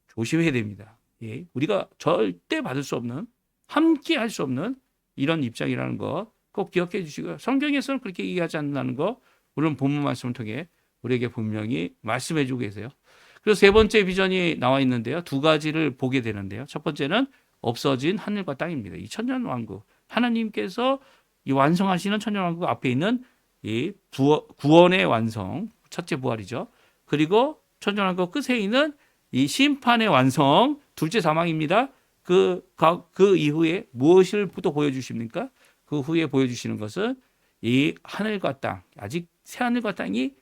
조심해야 됩니다. 예, 우리가 절대 받을 수 없는, 함께 할 수 없는 이런 입장이라는 거 꼭 기억해 주시고요. 성경에서는 그렇게 얘기하지 않는다는 거 물론 본문 말씀을 통해 우리에게 분명히 말씀해 주고 계세요. 그리고 세 번째 비전이 나와 있는데요. 두 가지를 보게 되는데요. 첫 번째는 없어진 하늘과 땅입니다. 이 천년왕국 하나님께서 이 완성하시는 천년왕국 앞에 있는 이 구원의 완성, 첫째 부활이죠. 그리고 천년왕국 끝에 있는 이 심판의 완성, 둘째 사망입니다. 그 이후에 무엇을 또 보여주십니까? 그 후에 보여주시는 것은 이 하늘과 땅, 아직 새 하늘과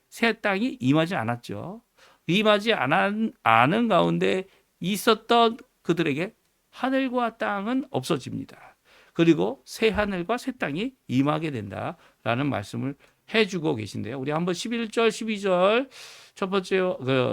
새 땅이 임하지 않았죠. 임하지 않은 가운데 있었던 그들에게 하늘과 땅은 없어집니다. 그리고 새 하늘과 새 땅이 임하게 된다라는 말씀을 해주고 계신데요. 우리 한번 11절, 12절 첫 번째,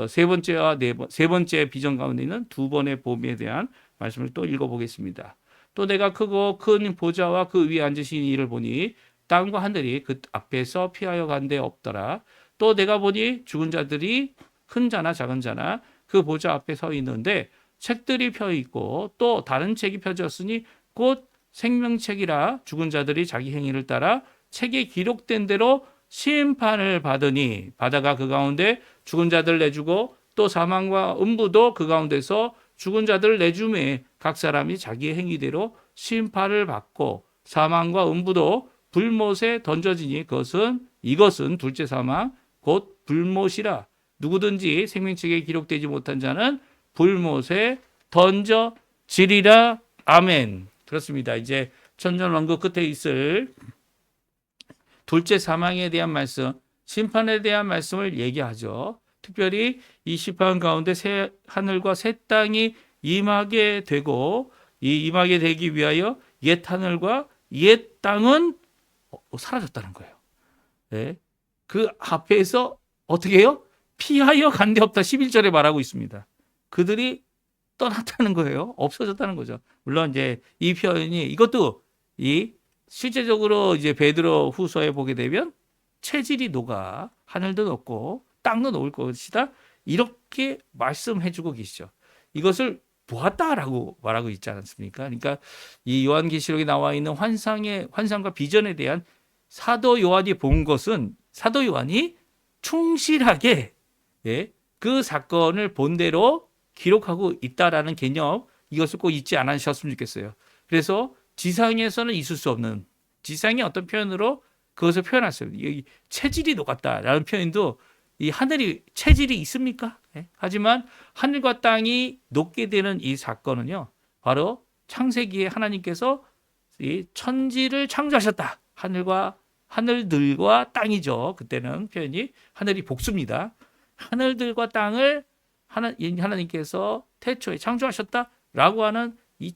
세 번째 비전 가운데 있는 두 번의 봄에 대한 말씀을 또 읽어보겠습니다. 또 내가 크고 큰 보좌와 그 위에 앉으신 이를 보니 땅과 하늘이 그 앞에서 피하여 간 데 없더라. 또 내가 보니 죽은 자들이 큰 자나 작은 자나 그 보좌 앞에 서 있는데 책들이 펴 있고 또 다른 책이 펴졌으니 곧 생명책이라 죽은 자들이 자기 행위를 따라 책에 기록된 대로 심판을 받으니 바다가 그 가운데 죽은 자들 내주고 또 사망과 음부도 그 가운데서 죽은 자들 내주매 각 사람이 자기의 행위대로 심판을 받고 사망과 음부도 불못에 던져지니 이것은 둘째 사망 곧 불못이라. 누구든지 생명책에 기록되지 못한 자는 불못에 던져지리라. 아멘. 그렇습니다. 이제 천년왕국 끝에 있을 둘째 사망에 대한 말씀, 심판에 대한 말씀을 얘기하죠. 특별히 이 심판 가운데 새 하늘과 새 땅이 임하게 되고 임하게 되기 위하여 옛 하늘과 옛 땅은 사라졌다는 거예요. 네. 그 앞에서 어떻게 해요? 피하여 간 데 없다. 11절에 말하고 있습니다. 그들이 떠났다는 거예요. 없어졌다는 거죠. 물론 이제 이 표현이 이것도 실제적으로 이제 베드로 후서에 보게 되면 체질이 녹아 하늘도 녹고 땅도 녹을 것이다. 이렇게 말씀해주고 계시죠. 이것을 보았다라고 말하고 있지 않습니까? 그러니까 이 요한계시록에 나와 있는 환상과 비전에 대한 사도 요한이 본 것은 사도 요한이 충실하게 그 사건을 본 대로 기록하고 있다라는 개념, 이것을 꼭 잊지 않으셨으면 좋겠어요. 그래서 지상에서는 있을 수 없는 지상의 어떤 표현으로 그것을 표현했어요. 체질이 녹았다라는 표현도 이 하늘이 체질이 있습니까? 하지만 하늘과 땅이 녹게 되는 이 사건은요, 바로 창세기에 하나님께서 이 천지를 창조하셨다. 하늘들과 땅이죠. 그때는 표현이 하늘이 복수입니다. 하늘들과 땅을 하나님께서 태초에 창조하셨다라고 하는 이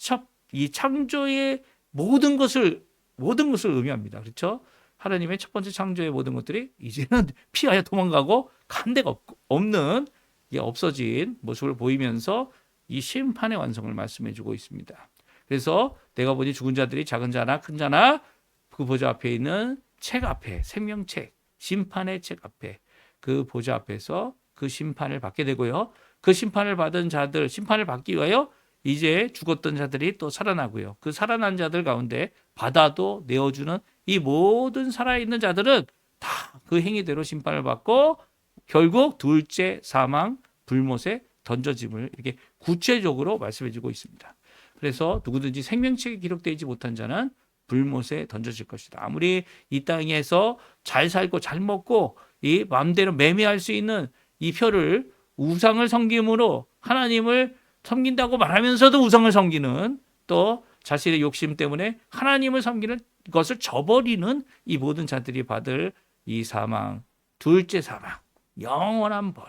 창조의 모든 것을 의미합니다. 그렇죠? 하나님의 첫 번째 창조의 모든 것들이 이제는 피하여 도망가고 간 데가 없는 없어진 모습을 보이면서 이 심판의 완성을 말씀해주고 있습니다. 그래서 내가 보니 죽은 자들이 작은 자나 큰 자나 그 보좌 앞에 있는 책 앞에 생명책, 심판의 책 앞에 그 보좌 앞에서 그 심판을 받게 되고요. 그 심판을 받은 자들, 심판을 받기 위하여 이제 죽었던 자들이 또 살아나고요. 그 살아난 자들 가운데 바다도 내어주는 이 모든 살아있는 자들은 다 그 행위대로 심판을 받고 결국 둘째 사망, 불못에 던져짐을 이렇게 구체적으로 말씀해주고 있습니다. 그래서 누구든지 생명책에 기록되지 못한 자는 불못에 던져질 것이다. 아무리 이 땅에서 잘 살고 잘 먹고 이 마음대로 매매할 수 있는 이 표를 우상을 섬김으로 하나님을 섬긴다고 말하면서도 우상을 섬기는, 또 자신의 욕심 때문에 하나님을 섬기는 것을 저버리는 이 모든 자들이 받을 이 사망, 둘째 사망, 영원한 벌,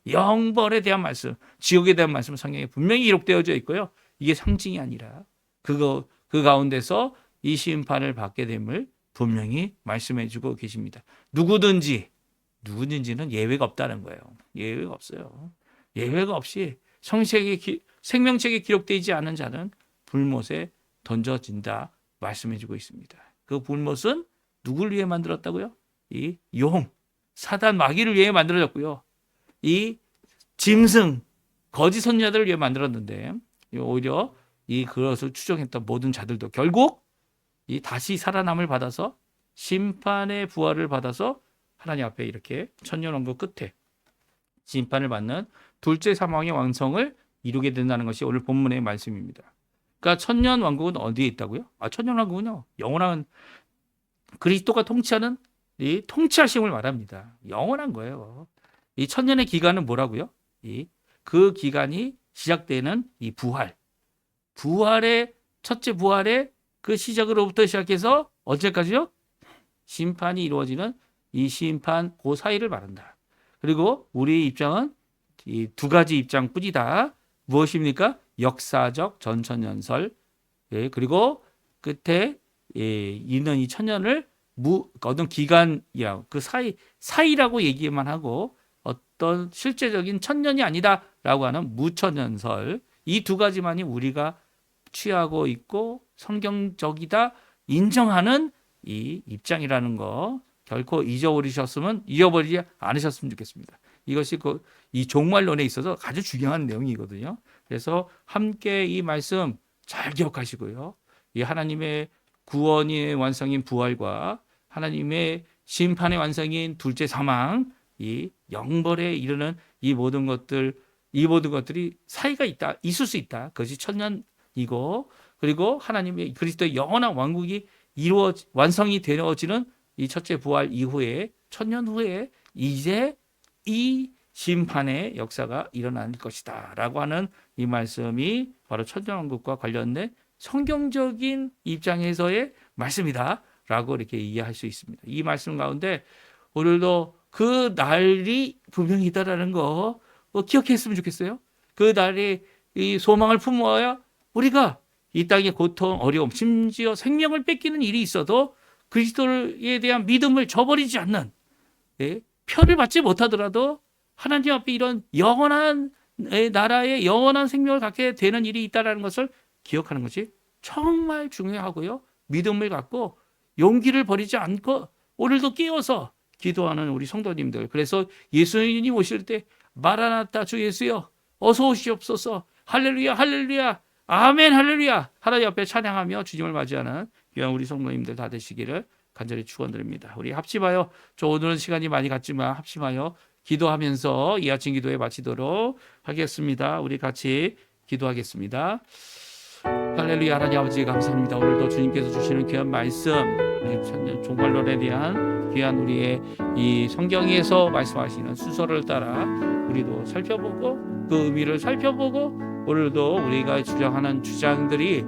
영벌에 대한 말씀, 지옥에 대한 말씀 성경에 분명히 기록되어져 있고요. 이게 상징이 아니라 그 가운데서 이 심판을 받게 됨을 분명히 말씀해 주고 계십니다. 누구든지는 예외가 없다는 거예요. 예외가 없어요. 예외가 없이 생명책에 기록되지 않은 자는 불못에 던져진다 말씀해 주고 있습니다. 그 불못은 누굴 위해 만들었다고요? 이 사단 마귀를 위해 만들어졌고요. 이 짐승 거짓 선지자들을 위해 만들었는데 오히려 이 그것을 추종했던 모든 자들도 결국 이 다시 살아남을 받아서 심판의 부활을 받아서 하나님 앞에 이렇게 천년왕국 끝에 심판을 받는 둘째 사망의 왕성을 이루게 된다는 것이 오늘 본문의 말씀입니다. 그러니까 천년왕국은 어디에 있다고요? 천년왕국은요, 영원한 그리스도가 통치하는 이 통치하심을 말합니다. 영원한 거예요. 이 천년의 기간은 뭐라고요? 그 기간이 시작되는 이 부활의 첫째 부활의 그 시작으로부터 시작해서 언제까지요? 심판이 이루어지는 이 심판 그 사이를 말한다. 그리고 우리의 입장은 이 두 가지 입장뿐이다. 무엇입니까? 역사적 전천년설, 그리고 끝에 있는 이 천년을 어떤 기간이라고 그 사이라고 얘기만 하고 어떤 실제적인 천년이 아니다라고 하는 무천년설, 이 두 가지만이 우리가 취하고 있고 성경적이다 인정하는 이 입장이라는 거 결코 잊어버리지 않으셨으면 좋겠습니다. 이것이 이 종말론에 있어서 아주 중요한 내용이거든요. 그래서 함께 이 말씀 잘 기억하시고요. 이 하나님의 구원의 완성인 부활과 하나님의 심판의 완성인 둘째 사망, 이 영벌에 이르는 이 모든 것들이 사이가 있을 수 있다. 그것이 천년이고, 그리고 하나님의 그리스도의 영원한 왕국이 완성이 되어지는 이 첫째 부활 이후에 천년 후에 이제 이 심판의 역사가 일어날 것이다 라고 하는 이 말씀이 바로 천년왕국과 관련된 성경적인 입장에서의 말씀이다 라고 이렇게 이해할 수 있습니다. 이 말씀 가운데 오늘도 그 날이 분명히 있다라는 거 기억했으면 좋겠어요. 그 날이 이 소망을 품어야 우리가 이 땅의 고통, 어려움, 심지어 생명을 뺏기는 일이 있어도 그리스도에 대한 믿음을 저버리지 않는, 표를 받지 못하더라도 하나님 앞에 이런 영원한 나라의 영원한 생명을 갖게 되는 일이 있다는 것을 기억하는 것이 정말 중요하고요. 믿음을 갖고 용기를 버리지 않고 오늘도 깨어서 기도하는 우리 성도님들. 그래서 예수님이 오실 때 마라나타 주 예수여 어서 오시옵소서, 할렐루야 할렐루야 아멘 할렐루야 하나님 앞에 찬양하며 주님을 맞이하는 귀한 우리 성도님들 다 되시기를 간절히 축원드립니다. 우리 합심하여, 오늘은 시간이 많이 갔지만 합심하여 기도하면서 이 아침 기도에 마치도록 하겠습니다. 우리 같이 기도하겠습니다. 할렐루야. 하나님 아버지 감사합니다. 오늘도 주님께서 주시는 귀한 말씀, 종말론에 대한 귀한 우리의 이 성경에서 말씀하시는 순서를 따라 우리도 살펴보고 그 의미를 살펴보고 오늘도 우리가 주장하는 주장들이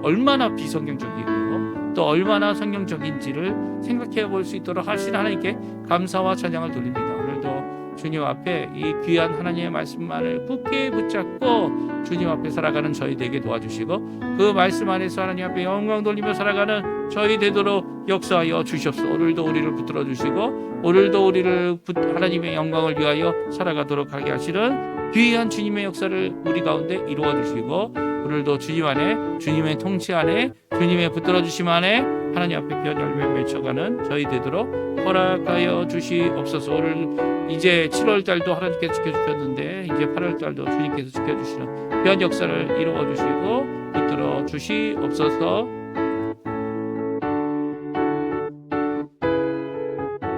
얼마나 비성경적이고 또 얼마나 성경적인지를 생각해 볼 수 있도록 하신 하나님께 감사와 찬양을 돌립니다. 오늘도 주님 앞에 이 귀한 하나님의 말씀만을 굳게 붙잡고 주님 앞에 살아가는 저희 되게 도와주시고 그 말씀 안에서 하나님 앞에 영광 돌리며 살아가는 저희 되도록 역사하여 주시옵소서. 오늘도 우리를 붙들어 주시고 오늘도 우리를 하나님의 영광을 위하여 살아가도록 하게 하시는 귀한 주님의 역사를 우리 가운데 이루어 주시고 오늘도 주님 안에, 주님의 통치 안에, 주님의 붙들어 주심 안에 하나님 앞에 귀한 열매 맺혀가는 저희 되도록 허락하여 주시옵소서. 오늘 이제 7월 달도 하나님께서 지켜주셨는데 이제 8월 달도 주님께서 지켜주시는 귀한 역사를 이루어 주시고 붙들어 주시옵소서.